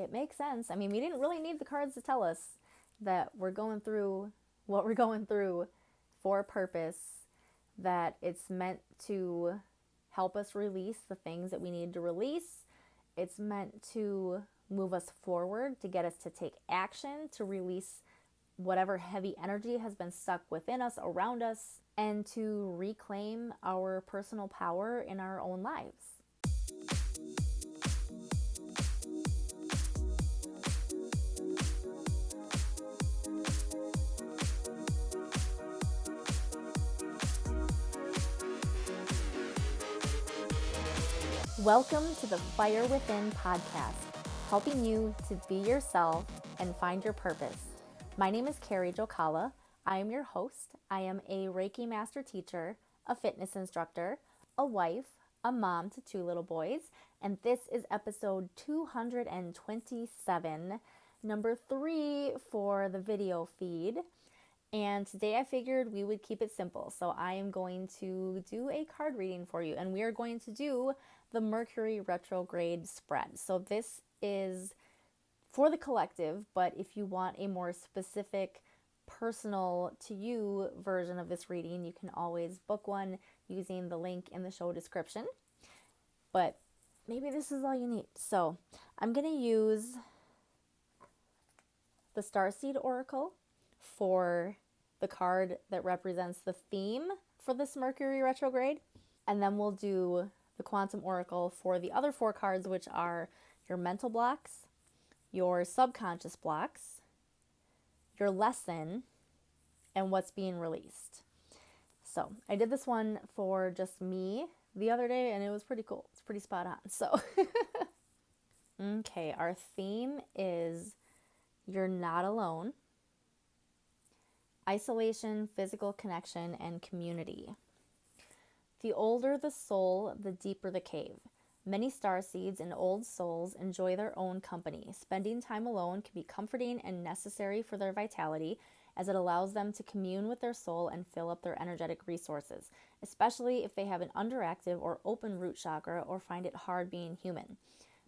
it makes sense. I mean, we didn't really need the cards to tell us that we're going through what we're going through for a purpose, that it's meant to help us release the things that we need to release. It's meant to move us forward, to get us to take action, to release whatever heavy energy has been stuck within us, around us, and to reclaim our personal power in our own lives. Welcome to the Fire Within podcast, helping you to be yourself and find your purpose. My name is Carrie Jokala. I am your host. I am a Reiki master teacher, a fitness instructor, a wife, a mom to 2 little boys, and this is episode 227, number 3 for the video feed. And today I figured we would keep it simple. So I am going to do a card reading for you, and we are going to do the Mercury Retrograde spread. So this is for the collective, but if you want a more specific, personal to you version of this reading, you can always book one using the link in the show description. But maybe this is all you need. So I'm going to use the Starseed Oracle for the card that represents the theme for this Mercury retrograde. And then we'll do the Quantum Oracle for the other 4 cards, which are your mental blocks, your subconscious blocks, your lesson, and what's being released. So I did this one for just me the other day, and it was pretty cool. It's pretty spot on. So, okay, our theme is you're not alone. Isolation, physical connection, and community. The older the soul, the deeper the cave. Many starseeds and old souls enjoy their own company. Spending time alone can be comforting and necessary for their vitality, as it allows them to commune with their soul and fill up their energetic resources, especially if they have an underactive or open root chakra or find it hard being human.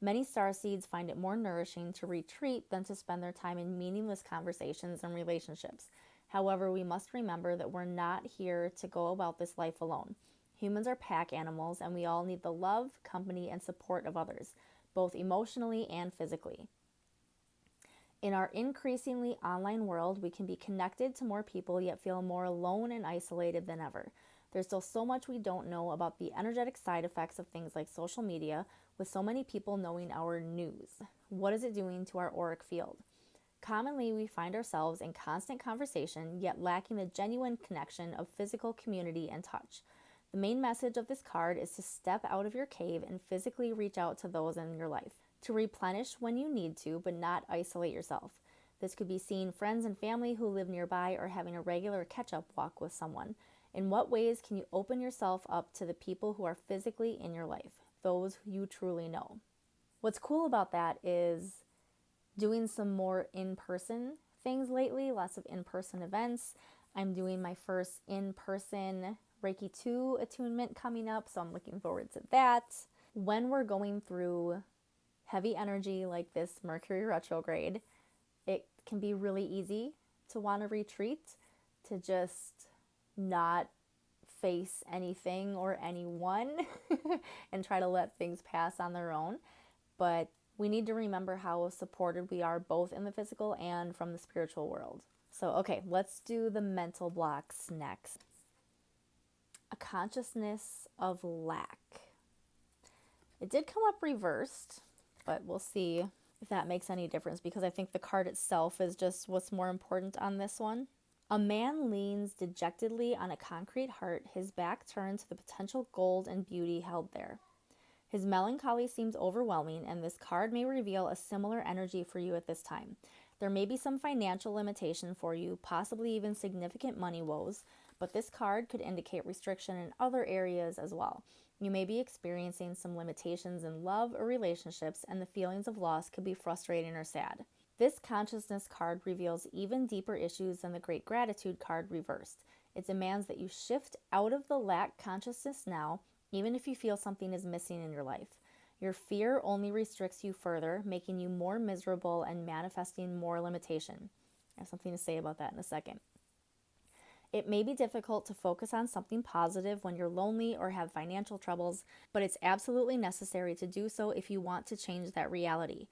Many starseeds find it more nourishing to retreat than to spend their time in meaningless conversations and relationships. However, we must remember that we're not here to go about this life alone. Humans are pack animals, and we all need the love, company, and support of others, both emotionally and physically. In our increasingly online world, we can be connected to more people, yet feel more alone and isolated than ever. There's still so much we don't know about the energetic side effects of things like social media, with so many people knowing our news. What is it doing to our auric field? Commonly, we find ourselves in constant conversation, yet lacking the genuine connection of physical community and touch. The main message of this card is to step out of your cave and physically reach out to those in your life, to replenish when you need to, but not isolate yourself. This could be seeing friends and family who live nearby or having a regular catch-up walk with someone. In what ways can you open yourself up to the people who are physically in your life, those who you truly know? What's cool about that is doing some more in-person things lately, lots of in-person events. I'm doing my first in-person Reiki 2 attunement coming up, so I'm looking forward to that. When we're going through heavy energy like this Mercury retrograde, it can be really easy to want to retreat, to just not face anything or anyone and try to let things pass on their own. But we need to remember how supported we are both in the physical and from the spiritual world. So, okay, let's do the mental blocks next. A consciousness of lack. It did come up reversed, but we'll see if that makes any difference, because I think the card itself is just what's more important on this one. A man leans dejectedly on a concrete heart, his back turned to the potential gold and beauty held there. His melancholy seems overwhelming, and this card may reveal a similar energy for you at this time. There may be some financial limitation for you, possibly even significant money woes, but this card could indicate restriction in other areas as well. You may be experiencing some limitations in love or relationships, and the feelings of loss could be frustrating or sad. This consciousness card reveals even deeper issues than the Great Gratitude card reversed. It demands that you shift out of the lack consciousness now, even if you feel something is missing in your life. Your fear only restricts you further, making you more miserable and manifesting more limitation. I have something to say about that in a second. It may be difficult to focus on something positive when you're lonely or have financial troubles, but it's absolutely necessary to do so if you want to change that reality.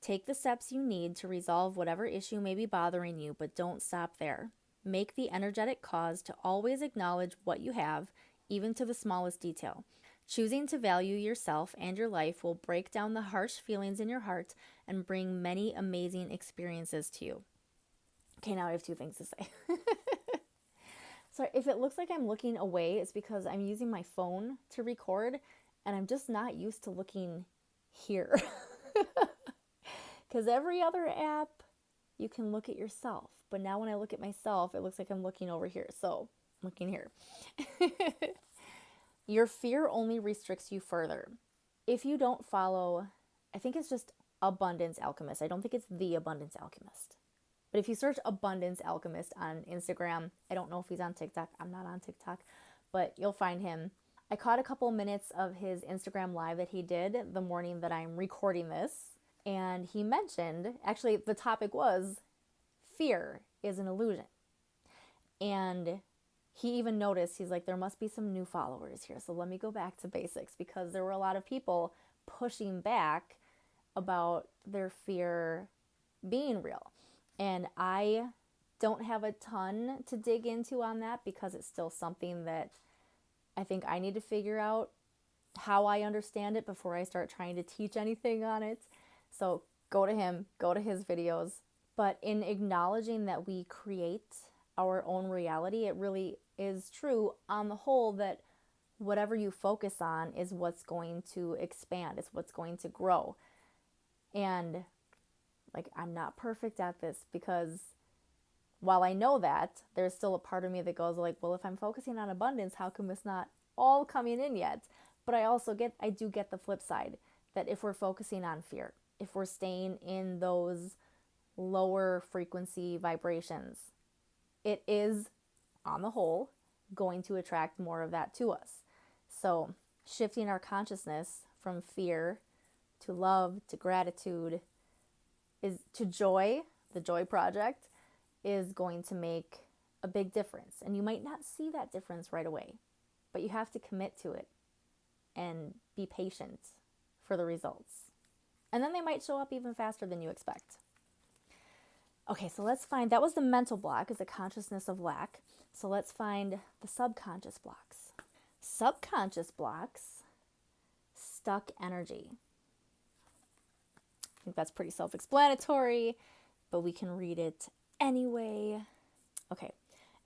Take the steps you need to resolve whatever issue may be bothering you, but don't stop there. Make the energetic cause to always acknowledge what you have, even to the smallest detail. Choosing to value yourself and your life will break down the harsh feelings in your heart and bring many amazing experiences to you. Okay, now I have two things to say. So if it looks like I'm looking away, it's because I'm using my phone to record and I'm just not used to looking here. Because every other app, you can look at yourself. But now when I look at myself, it looks like I'm looking over here. So I'm looking here. Your fear only restricts you further. If you don't follow, I think it's just Abundance Alchemist. I don't think it's The Abundance Alchemist. But if you search Abundance Alchemist on Instagram, I don't know if he's on TikTok. I'm not on TikTok, but you'll find him. I caught a couple minutes of his Instagram live that he did the morning that I'm recording this. And he mentioned, actually the topic was, fear is an illusion. And he even noticed, he's like, there must be some new followers here. So let me go back to basics, because there were a lot of people pushing back about their fear being real. And I don't have a ton to dig into on that, because it's still something that I think I need to figure out how I understand it before I start trying to teach anything on it. So go to him, go to his videos. But in acknowledging that we create our own reality, it really is true on the whole that whatever you focus on is what's going to expand, it's what's going to grow. And like, I'm not perfect at this, because while I know that, there's still a part of me that goes like, well, if I'm focusing on abundance, how come it's not all coming in yet? But I do get the flip side, that if we're focusing on fear, if we're staying in those lower frequency vibrations, it is, on the whole, going to attract more of that to us. So shifting our consciousness from fear to love, to gratitude, is to joy, the Joy Project, is going to make a big difference. And you might not see that difference right away, but you have to commit to it and be patient for the results. And then they might show up even faster than you expect. Okay, so let's find, that was the mental block, is the consciousness of lack. So let's find the subconscious blocks. Subconscious blocks, stuck energy. I think that's pretty self-explanatory, but we can read it anyway. Okay,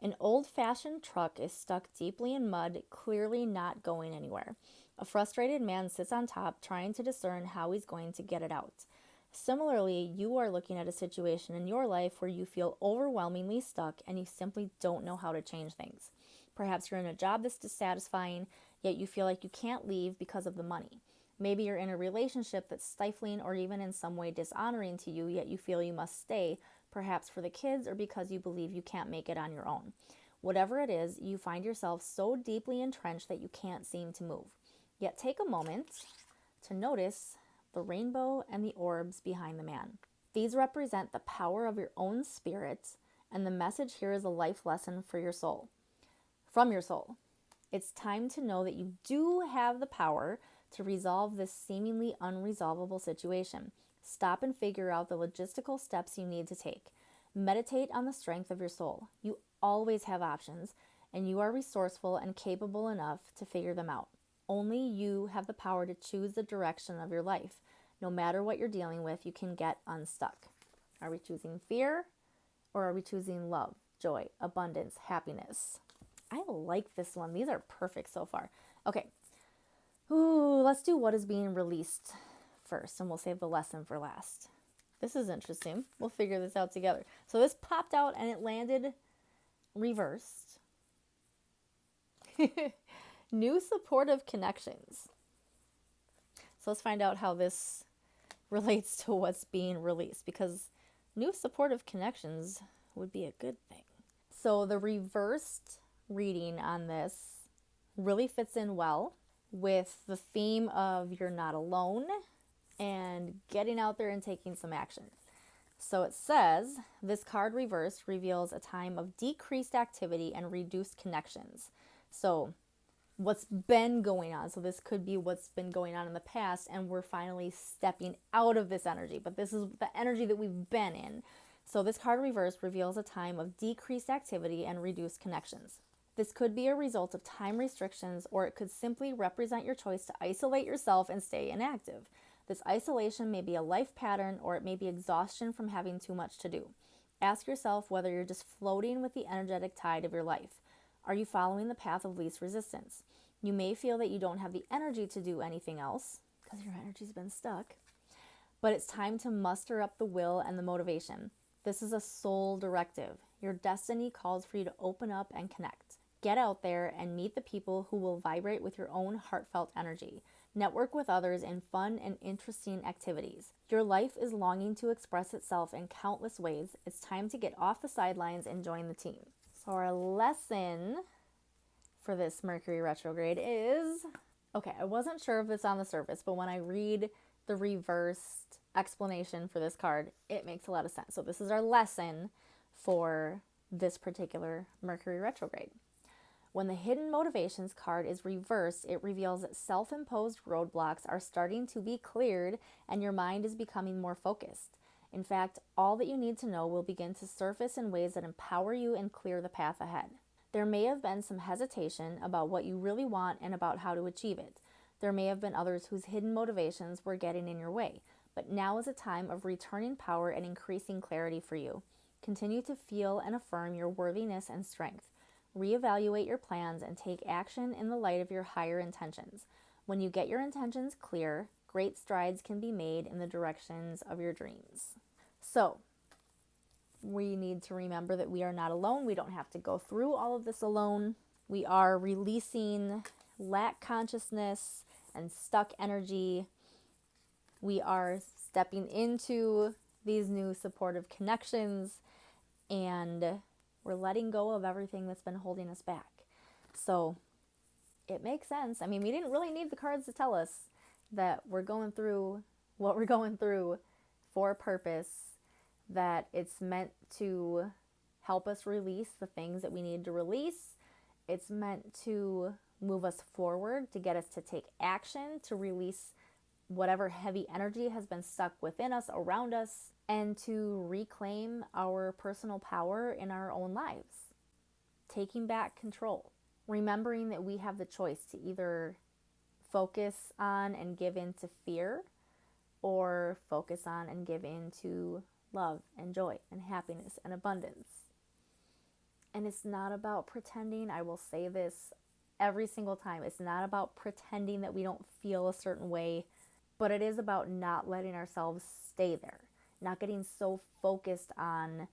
an old-fashioned truck is stuck deeply in mud, clearly not going anywhere. A frustrated man sits on top, trying to discern how he's going to get it out. Similarly, you are looking at a situation in your life where you feel overwhelmingly stuck and you simply don't know how to change things. Perhaps you're in a job that's dissatisfying, yet you feel like you can't leave because of the money. Maybe you're in a relationship that's stifling or even in some way dishonoring to you, yet you feel you must stay, perhaps for the kids or because you believe you can't make it on your own. Whatever it is, you find yourself so deeply entrenched that you can't seem to move. Yet take a moment to notice the rainbow and the orbs behind the man. These represent the power of your own spirit, and the message here is a life lesson for your soul. From your soul. It's time to know that you do have the power to resolve this seemingly unresolvable situation. Stop and figure out the logistical steps you need to take. Meditate on the strength of your soul. You always have options, and you are resourceful and capable enough to figure them out. Only you have the power to choose the direction of your life. No matter what you're dealing with, you can get unstuck. Are we choosing fear, or are we choosing love, joy, abundance, happiness? I like this one. These are perfect so far. Okay. Ooh, let's do what is being released first, and we'll save the lesson for last. This is interesting. We'll figure this out together. So this popped out and it landed reversed. New supportive connections. So let's find out how this relates to what's being released, because new supportive connections would be a good thing. So the reversed reading on this really fits in well with the theme of you're not alone and getting out there and taking some action. So it says, this card reversed reveals a time of decreased activity and reduced connections. So what's been going on. So this could be what's been going on in the past, and we're finally stepping out of this energy. But this is the energy that we've been in. So this card reversed reveals a time of decreased activity and reduced connections. This could be a result of time restrictions, or it could simply represent your choice to isolate yourself and stay inactive. This isolation may be a life pattern, or it may be exhaustion from having too much to do. Ask yourself whether you're just floating with the energetic tide of your life. Are you following the path of least resistance? You may feel that you don't have the energy to do anything else because your energy's been stuck, but it's time to muster up the will and the motivation. This is a soul directive. Your destiny calls for you to open up and connect. Get out there and meet the people who will vibrate with your own heartfelt energy. Network with others in fun and interesting activities. Your life is longing to express itself in countless ways. It's time to get off the sidelines and join the team. So our lesson for this Mercury retrograde is, okay, I wasn't sure if it's on the surface, but when I read the reversed explanation for this card, it makes a lot of sense. So this is our lesson for this particular Mercury retrograde. When the hidden motivations card is reversed, it reveals that self-imposed roadblocks are starting to be cleared and your mind is becoming more focused. In fact, all that you need to know will begin to surface in ways that empower you and clear the path ahead. There may have been some hesitation about what you really want and about how to achieve it. There may have been others whose hidden motivations were getting in your way, but now is a time of returning power and increasing clarity for you. Continue to feel and affirm your worthiness and strength. Reevaluate your plans and take action in the light of your higher intentions. When you get your intentions clear, great strides can be made in the directions of your dreams. So, we need to remember that we are not alone. We don't have to go through all of this alone. We are releasing lack consciousness and stuck energy. We are stepping into these new supportive connections, and we're letting go of everything that's been holding us back. So it makes sense. I mean, we didn't really need the cards to tell us that we're going through what we're going through for a purpose, that it's meant to help us release the things that we need to release. It's meant to move us forward, to get us to take action, to release whatever heavy energy has been stuck within us, around us, and to reclaim our personal power in our own lives. Taking back control. Remembering that we have the choice to either focus on and give in to fear, or focus on and give in to love and joy and happiness and abundance. And it's not about pretending. I will say this every single time. It's not about pretending that we don't feel a certain way, but it is about not letting ourselves stay there. Not getting so focused on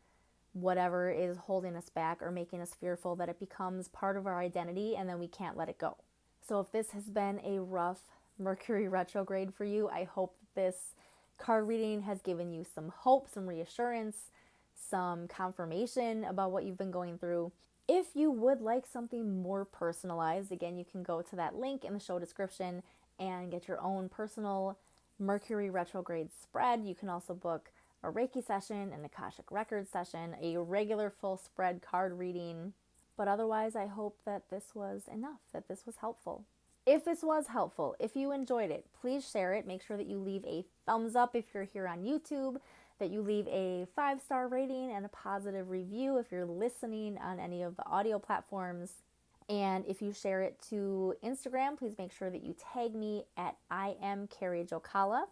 whatever is holding us back or making us fearful that it becomes part of our identity and then we can't let it go. So if this has been a rough Mercury retrograde for you, I hope this card reading has given you some hope, some reassurance, some confirmation about what you've been going through. If you would like something more personalized, again, you can go to that link in the show description and get your own personal Mercury retrograde spread. You can also book a Reiki session, an Akashic Records session, a regular full spread card reading. But otherwise, I hope that this was enough, that this was helpful. If this was helpful, if you enjoyed it, please share it. Make sure that you leave a thumbs up if you're here on YouTube, that you leave a 5-star rating and a positive review if you're listening on any of the audio platforms. And if you share it to Instagram, please make sure that you tag me at I am Carrie Jokala.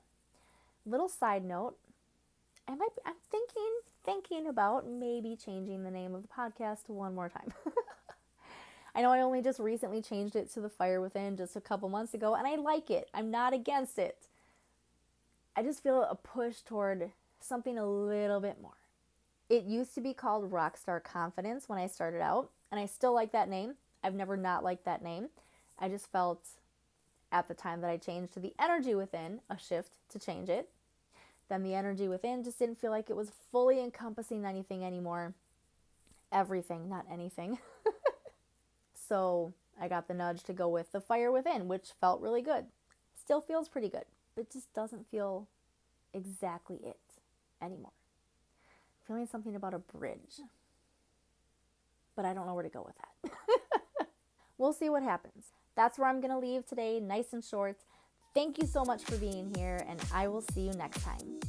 Little side note, I'm thinking about maybe changing the name of the podcast one more time. I know I only just recently changed it to The Fire Within just a couple months ago, and I like it. I'm not against it. I just feel a push toward something a little bit more. It used to be called Rockstar Confidence when I started out, and I still like that name. I've never not liked that name. I just felt at the time that I changed to The Energy Within, a shift to change it. Then The Energy Within just didn't feel like it was fully encompassing anything anymore. Everything, not anything. So I got the nudge to go with the fire within, which felt really good. Still feels pretty good, but just doesn't feel exactly it anymore. Feeling something about a bridge, but I don't know where to go with that. We'll see what happens. That's where I'm going to leave today, nice and short. Thank you so much for being here, and I will see you next time.